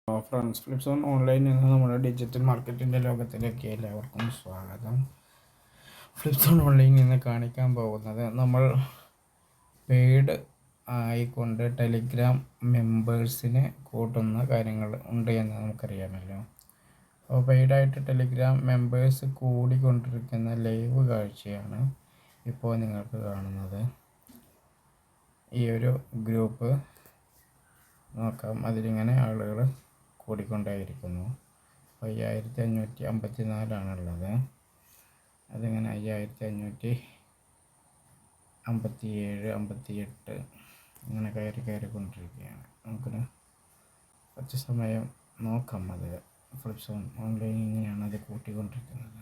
Friends ഫ്ലിപ്സോൺ ഓൺലൈനിൽ നിന്ന് നമ്മുടെ ഡിജിറ്റൽ മാർക്കറ്റിൻ്റെ ലോകത്തിലേക്ക് എല്ലാവർക്കും സ്വാഗതം. ഫ്ലിപ്സോൺ ഓൺലൈനിൽ നിന്ന് കാണിക്കാൻ പോകുന്നത് നമ്മൾ പെയ്ഡ് ആയിക്കൊണ്ട് ടെലിഗ്രാം മെമ്പേഴ്സിനെ കൂട്ടുന്ന കാര്യങ്ങൾ ഉണ്ട് എന്ന് നമുക്കറിയാമല്ലോ. അപ്പോൾ പെയ്ഡായിട്ട് ടെലിഗ്രാം മെമ്പേഴ്സ് കൂടിക്കൊണ്ടിരിക്കുന്ന ലൈവ് കാഴ്ചയാണ് ഇപ്പോൾ നിങ്ങൾക്ക് കാണുന്നത്. ഈ ഒരു ഗ്രൂപ്പ് നോക്കാം, അതിലിങ്ങനെ ആളുകൾ കൂടിക്കൊണ്ടേയിരിക്കുന്നു. 5554 അതിങ്ങനെ 5557, 58 ഇങ്ങനെ കയറിക്കൊണ്ടിരിക്കുകയാണ്. നമുക്കൊരു കുറച്ച് സമയം നോക്കാം. അത് ഫ്ലിപ്സോൺ ഓൺലൈൻ ഇങ്ങനെയാണ് അത് കൂട്ടിക്കൊണ്ടിരിക്കുന്നത്.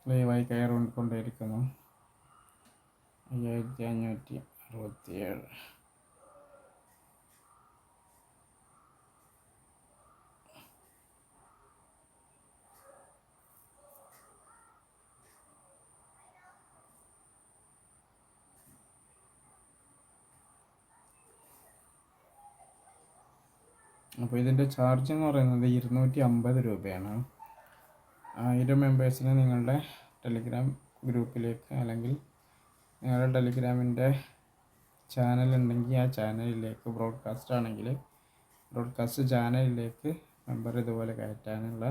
ലൈവായി കയറിക്കൊണ്ടേയിരിക്കുന്നു. 5567. അപ്പോൾ ഇതിൻ്റെ ചാർജ് എന്ന് പറയുന്നത് 250 രൂപയാണ്. 1000 മെമ്പേഴ്സിന് നിങ്ങളുടെ ടെലിഗ്രാം ഗ്രൂപ്പിലേക്ക് അല്ലെങ്കിൽ നിങ്ങളുടെ ടെലിഗ്രാമിൻ്റെ ചാനൽ ഉണ്ടെങ്കിൽ ആ ചാനലിലേക്ക്, ബ്രോഡ്കാസ്റ്റ് ആണെങ്കിൽ ബ്രോഡ്കാസ്റ്റ് ചാനലിലേക്ക് മെമ്പർ ഇതുപോലെ കയറ്റാനുള്ള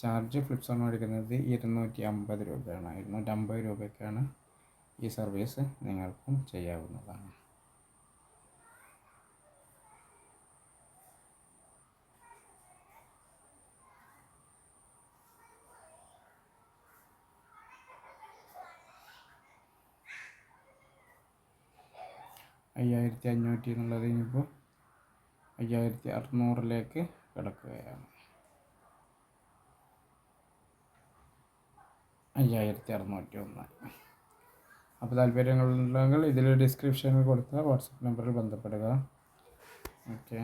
ചാർജ് ഫ്ലിപ്സോൺ മേടിക്കുന്നത് 250 രൂപയാണ്. 250 രൂപയ്ക്കാണ് ഈ സർവീസ് നിങ്ങൾക്കും ചെയ്യാവുന്നതാണ്. $5500 എന്നുള്ളത് ഇനിയിപ്പോൾ 5600 കിടക്കുകയാണ്. 5601. അപ്പോൾ താല്പര്യങ്ങളുണ്ടെങ്കിൽ ഇതിൽ ഡിസ്ക്രിപ്ഷനിൽ കൊടുത്ത വാട്സപ്പ് നമ്പറിൽ ബന്ധപ്പെടുക. ഓക്കെ.